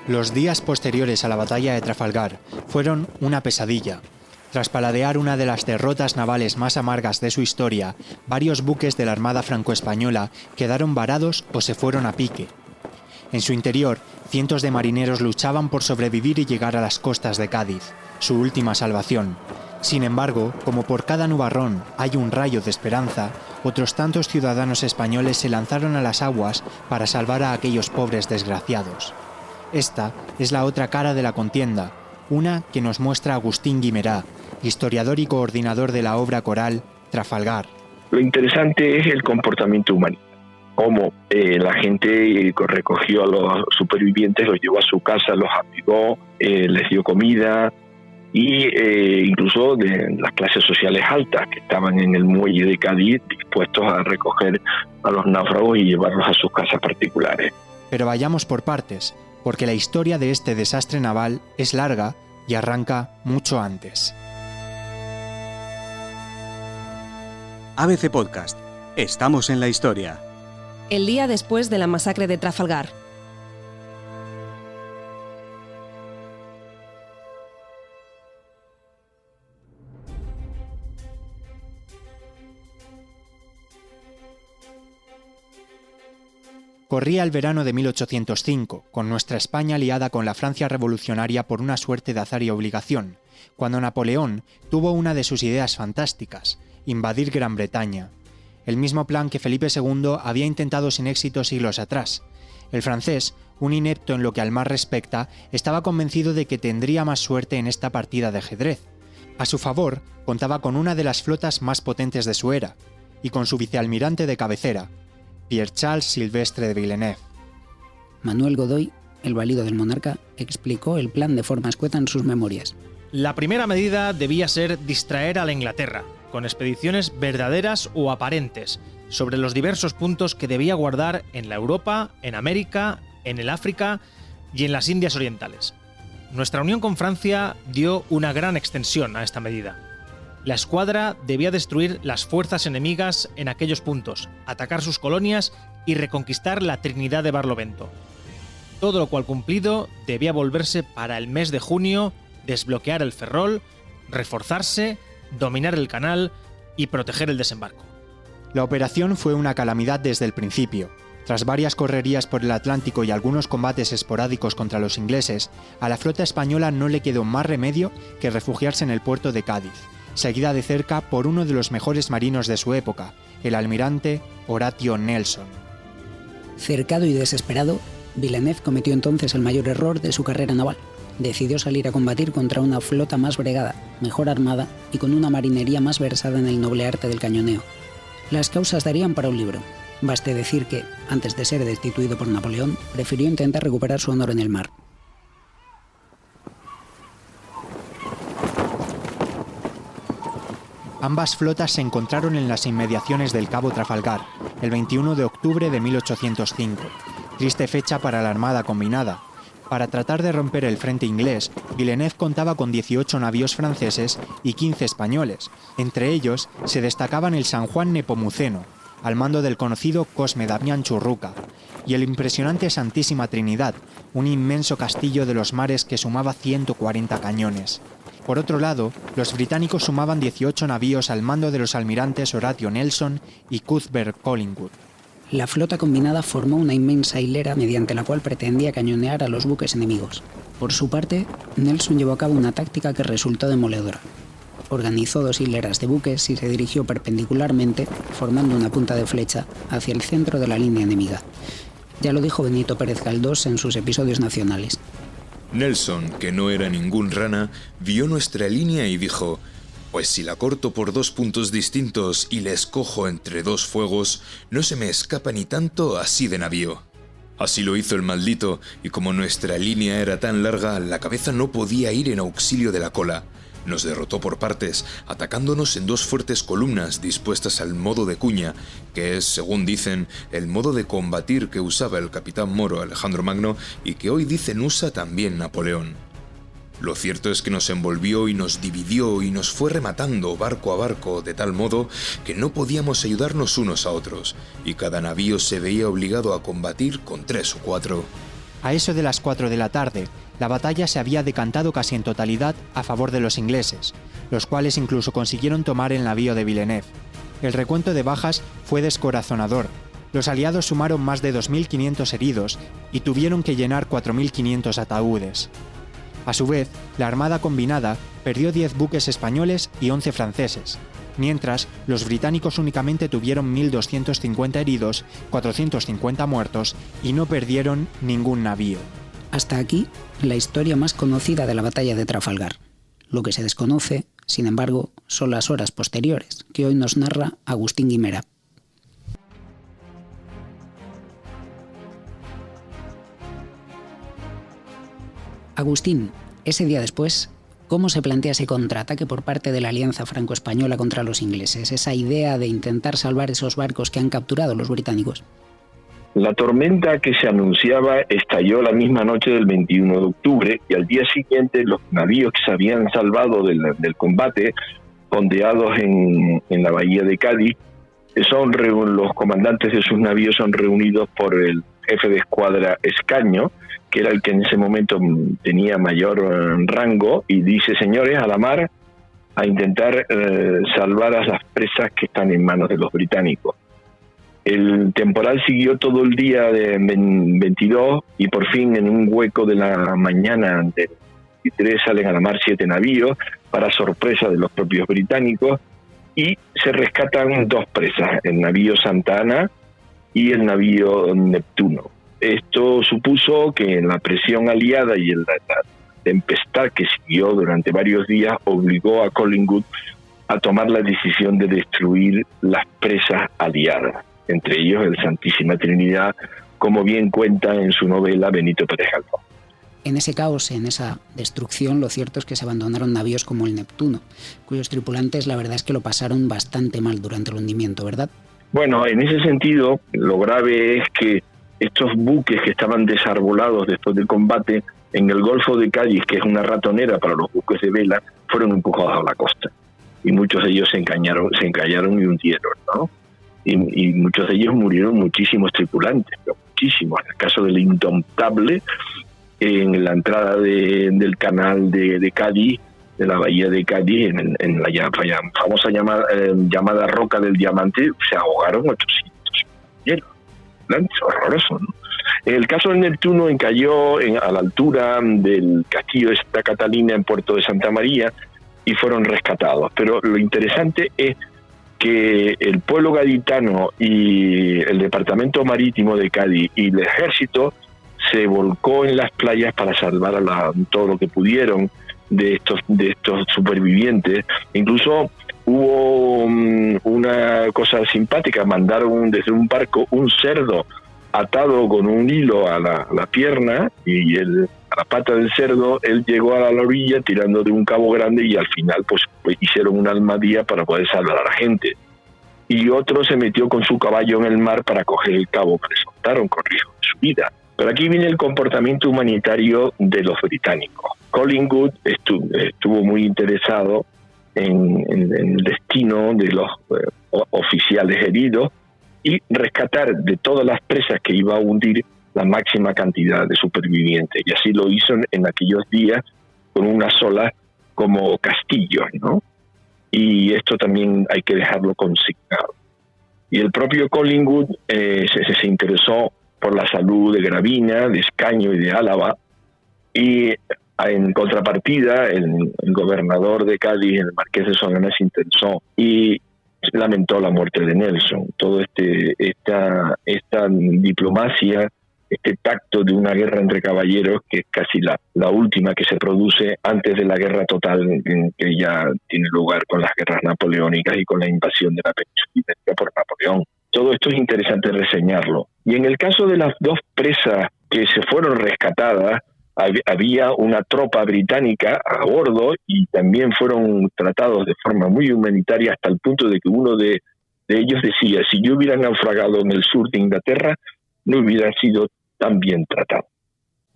Los días posteriores a la batalla de Trafalgar fueron una pesadilla. Tras paladear una de las derrotas navales más amargas de su historia, varios buques de la Armada franco-española quedaron varados o se fueron a pique. En su interior, cientos de marineros luchaban por sobrevivir y llegar a las costas de Cádiz, su última salvación. Sin embargo, como por cada nubarrón hay un rayo de esperanza, otros tantos ciudadanos españoles se lanzaron a las aguas para salvar a aquellos pobres desgraciados. Esta es la otra cara de la contienda, una que nos muestra Agustín Guimerá, historiador y coordinador de la obra coral Trafalgar. Lo interesante es el comportamiento humano, cómo la gente recogió a los supervivientes, los llevó a su casa, los abrigó, les dio comida, y incluso de las clases sociales altas que estaban en el muelle de Cádiz dispuestos a recoger a los náufragos y llevarlos a sus casas particulares. Pero vayamos por partes, porque la historia de este desastre naval es larga y arranca mucho antes. ABC Podcast. Estamos en la historia. El día después de la masacre de Trafalgar. Corría el verano de 1805, con nuestra España aliada con la Francia revolucionaria por una suerte de azar y obligación, cuando Napoleón tuvo una de sus ideas fantásticas: invadir Gran Bretaña. El mismo plan que Felipe II había intentado sin éxito siglos atrás. El francés, un inepto en lo que al mar respecta, estaba convencido de que tendría más suerte en esta partida de ajedrez. A su favor, contaba con una de las flotas más potentes de su era, y con su vicealmirante de cabecera, Pierre-Charles Silvestre de Villeneuve. Manuel Godoy, el valido del monarca, explicó el plan de forma escueta en sus memorias. La primera medida debía ser distraer a la Inglaterra, con expediciones verdaderas o aparentes, sobre los diversos puntos que debía guardar en la Europa, en América, en el África y en las Indias Orientales. Nuestra unión con Francia dio una gran extensión a esta medida. La escuadra debía destruir las fuerzas enemigas en aquellos puntos, atacar sus colonias y reconquistar la Trinidad de Barlovento. Todo lo cual cumplido debía volverse para el mes de junio, desbloquear el Ferrol, reforzarse, dominar el canal y proteger el desembarco. La operación fue una calamidad desde el principio. Tras varias correrías por el Atlántico y algunos combates esporádicos contra los ingleses, a la flota española no le quedó más remedio que refugiarse en el puerto de Cádiz, seguida de cerca por uno de los mejores marinos de su época, el almirante Horatio Nelson. Cercado y desesperado, Villeneuve cometió entonces el mayor error de su carrera naval. Decidió salir a combatir contra una flota más bregada, mejor armada y con una marinería más versada en el noble arte del cañoneo. Las causas darían para un libro. Baste decir que, antes de ser destituido por Napoleón, prefirió intentar recuperar su honor en el mar. Ambas flotas se encontraron en las inmediaciones del Cabo Trafalgar, el 21 de octubre de 1805, triste fecha para la Armada combinada. Para tratar de romper el frente inglés, Villeneuve contaba con 18 navíos franceses y 15 españoles. Entre ellos se destacaban el San Juan Nepomuceno, al mando del conocido Cosme Damián Churruca, y el impresionante Santísima Trinidad, un inmenso castillo de los mares que sumaba 140 cañones. Por otro lado, los británicos sumaban 18 navíos al mando de los almirantes Horatio Nelson y Cuthbert Collingwood. La flota combinada formó una inmensa hilera mediante la cual pretendía cañonear a los buques enemigos. Por su parte, Nelson llevó a cabo una táctica que resultó demoledora. Organizó 2 hileras de buques y se dirigió perpendicularmente, formando una punta de flecha, hacia el centro de la línea enemiga. Ya lo dijo Benito Pérez Galdós en sus episodios nacionales. Nelson, que no era ningún rana, vio nuestra línea y dijo: «Pues si la corto por 2 puntos distintos y la escojo entre 2 fuegos, no se me escapa ni tanto así de navío». Así lo hizo el maldito, y como nuestra línea era tan larga, la cabeza no podía ir en auxilio de la cola. Nos derrotó por partes, atacándonos en 2 fuertes columnas dispuestas al modo de cuña, que es, según dicen, el modo de combatir que usaba el capitán moro Alejandro Magno y que hoy dicen usa también Napoleón. Lo cierto es que nos envolvió y nos dividió y nos fue rematando barco a barco de tal modo que no podíamos ayudarnos unos a otros, y cada navío se veía obligado a combatir con 3 o 4. A eso de las 4 de la tarde, la batalla se había decantado casi en totalidad a favor de los ingleses, los cuales incluso consiguieron tomar el navío de Villeneuve. El recuento de bajas fue descorazonador. Los aliados sumaron más de 2.500 heridos y tuvieron que llenar 4.500 ataúdes. A su vez, la Armada Combinada perdió 10 buques españoles y 11 franceses, mientras los británicos únicamente tuvieron 1.250 heridos, 450 muertos y no perdieron ningún navío. Hasta aquí, la historia más conocida de la batalla de Trafalgar. Lo que se desconoce, sin embargo, son las horas posteriores, que hoy nos narra Agustín Guimera. Agustín, ese día después, ¿cómo se plantea ese contraataque por parte de la Alianza Franco-Española contra los ingleses? Esa idea de intentar salvar esos barcos que han capturado los británicos. La tormenta que se anunciaba estalló la misma noche del 21 de octubre y al día siguiente los navíos que se habían salvado del combate, fondeados en la bahía de Cádiz, los comandantes de sus navíos son reunidos por el jefe de escuadra Escaño, que era el que en ese momento tenía mayor rango, y dice: señores, a la mar, a intentar salvar a las presas que están en manos de los británicos. El temporal siguió todo el día de 22 y por fin en un hueco de la mañana del 23 salen a la mar 7 navíos, para sorpresa de los propios británicos, y se rescatan 2 presas, el navío Santa Ana y el navío Neptuno. Esto supuso que la presión aliada y la tempestad que siguió durante varios días obligó a Collingwood a tomar la decisión de destruir las presas aliadas, entre ellos el Santísima Trinidad, como bien cuenta en su novela Benito Pérez Galdós. En ese caos, en esa destrucción, lo cierto es que se abandonaron navíos como el Neptuno, cuyos tripulantes la verdad es que lo pasaron bastante mal durante el hundimiento, ¿verdad? Bueno, en ese sentido, lo grave es que estos buques que estaban desarbolados después del combate en el Golfo de Cádiz, que es una ratonera para los buques de vela, fueron empujados a la costa. Y muchos de ellos se encallaron y hundieron, ¿no? Y muchos de ellos murieron muchísimos tripulantes, pero muchísimos. En el caso del Indomptable, en la entrada del canal de Cádiz, de la bahía de Cádiz, en la famosa llamada Roca del Diamante, se ahogaron 800 compañeros. Horroroso, ¿no? En el caso del Neptuno encalló a la altura del castillo de Santa Catalina en Puerto de Santa María y fueron rescatados. Pero lo interesante es que el pueblo gaditano y el departamento marítimo de Cádiz y el ejército se volcó en las playas para salvar todo lo que pudieron de estos supervivientes. Incluso hubo una cosa simpática: mandaron desde un barco un cerdo atado con un hilo a la pierna, y a la pata del cerdo él llegó a la orilla tirando de un cabo grande, y al final pues hicieron una almadía para poder salvar a la gente. Y otro se metió con su caballo en el mar para coger el cabo, que le soltaron con riesgo de su vida. Pero aquí viene el comportamiento humanitario de los británicos. Collingwood estuvo muy interesado en el destino de los oficiales heridos y rescatar de todas las presas que iba a hundir la máxima cantidad de supervivientes. Y así lo hizo en aquellos días con una sola como castillo, ¿no? Y esto también hay que dejarlo consignado. Y el propio Collingwood se interesó por la salud de Gravina, de Escaño y de Álava, y en contrapartida el gobernador de Cádiz, el marqués de Solana, se interesó y lamentó la muerte de Nelson. Todo esta diplomacia, este tacto de una guerra entre caballeros, que es casi la última que se produce antes de la guerra total que ya tiene lugar con las guerras napoleónicas y con la invasión de la península ibérica por Napoleón. Todo esto es interesante reseñarlo. Y en el caso de las 2 presas que se fueron rescatadas, había una tropa británica a bordo y también fueron tratados de forma muy humanitaria, hasta el punto de que uno de ellos decía: si yo hubiera naufragado en el sur de Inglaterra, no hubieran sido tan bien tratados.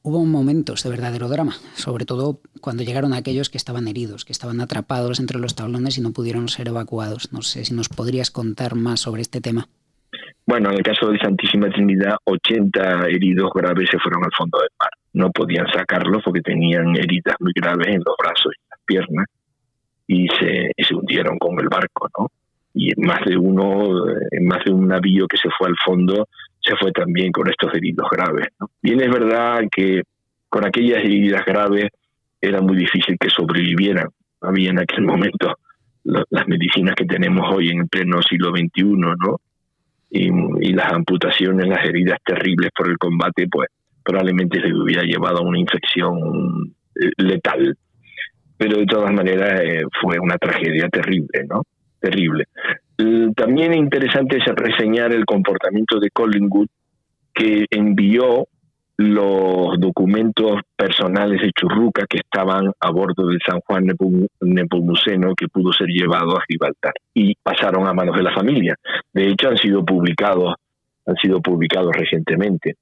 Hubo momentos de verdadero drama, sobre todo cuando llegaron aquellos que estaban heridos, que estaban atrapados entre los tablones y no pudieron ser evacuados. No sé si nos podrías contar más sobre este tema. Bueno, en el caso de Santísima Trinidad, 80 heridos graves se fueron al fondo del mar. No podían sacarlos porque tenían heridas muy graves en los brazos y las piernas y se hundieron con el barco, ¿no? Y más de un navío que se fue al fondo se fue también con estos heridos graves, ¿no? Bien es verdad que con aquellas heridas graves era muy difícil que sobrevivieran. Había en aquel momento las medicinas que tenemos hoy en pleno siglo XXI, ¿no? Y las amputaciones, las heridas terribles por el combate, pues probablemente se hubiera llevado a una infección letal. Pero de todas maneras fue una tragedia terrible, ¿no? Terrible. También es interesante reseñar el comportamiento de Collingwood, que envió los documentos personales de Churruca que estaban a bordo del San Juan Nepomuceno, que pudo ser llevado a Gibraltar y pasaron a manos de la familia. De hecho, han sido publicados recientemente.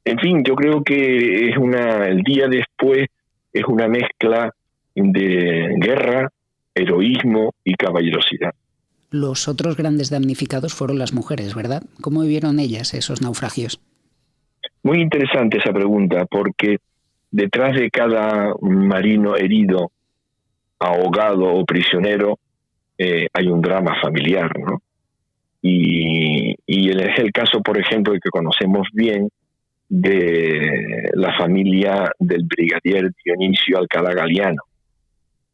En fin, yo creo que el día después es una mezcla de guerra, heroísmo y caballerosidad. Los otros grandes damnificados fueron las mujeres, ¿verdad? ¿Cómo vivieron ellas esos naufragios? Muy interesante esa pregunta, porque detrás de cada marino herido, ahogado o prisionero, hay un drama familiar, ¿no? Y es el caso, por ejemplo, que conocemos bien, de la familia del brigadier Dionisio Alcalá Galiano,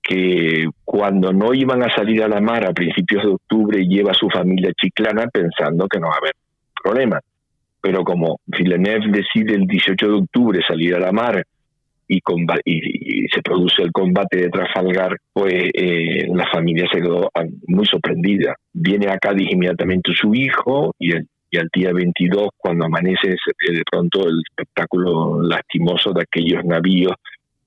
que cuando no iban a salir a la mar a principios de octubre lleva a su familia a Chiclana pensando que no va a haber problema. Pero como Villeneuve decide el 18 de octubre salir a la mar y se produce el combate de Trafalgar, pues la familia se quedó muy sorprendida. Viene a Cádiz inmediatamente su hijo y al día 22, cuando amanece, de pronto el espectáculo lastimoso de aquellos navíos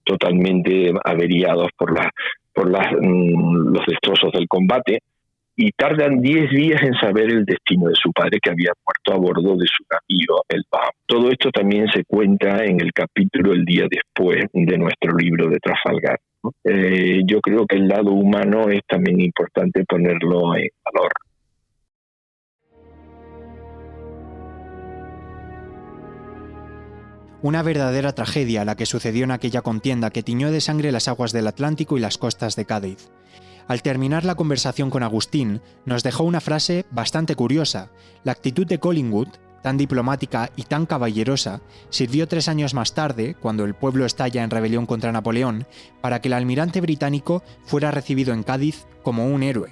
totalmente averiados por los destrozos del combate, y tardan 10 días en saber el destino de su padre, que había muerto a bordo de su navío, el Baum. Todo esto también se cuenta en el capítulo El día después de nuestro libro de Trafalgar, ¿no? Yo creo que el lado humano es también importante ponerlo en valor. Una verdadera tragedia la que sucedió en aquella contienda que tiñó de sangre las aguas del Atlántico y las costas de Cádiz. Al terminar la conversación con Agustín, nos dejó una frase bastante curiosa. La actitud de Collingwood, tan diplomática y tan caballerosa, sirvió 3 años más tarde, cuando el pueblo estalla en rebelión contra Napoleón, para que el almirante británico fuera recibido en Cádiz como un héroe.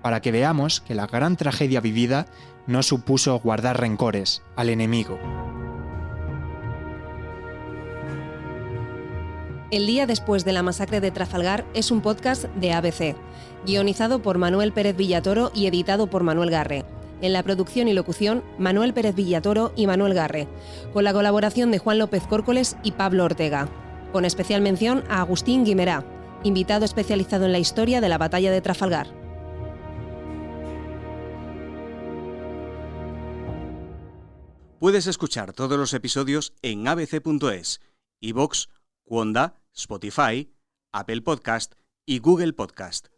Para que veamos que la gran tragedia vivida no supuso guardar rencores al enemigo. El día después de la masacre de Trafalgar es un podcast de ABC, guionizado por Manuel Pérez Villatoro y editado por Manuel Garre. En la producción y locución, Manuel Pérez Villatoro y Manuel Garre, con la colaboración de Juan López Córcoles y Pablo Ortega, con especial mención a Agustín Guimerá, invitado especializado en la historia de la batalla de Trafalgar. Puedes escuchar todos los episodios en abc.es, iVoox, Wanda, Spotify, Apple Podcast y Google Podcast.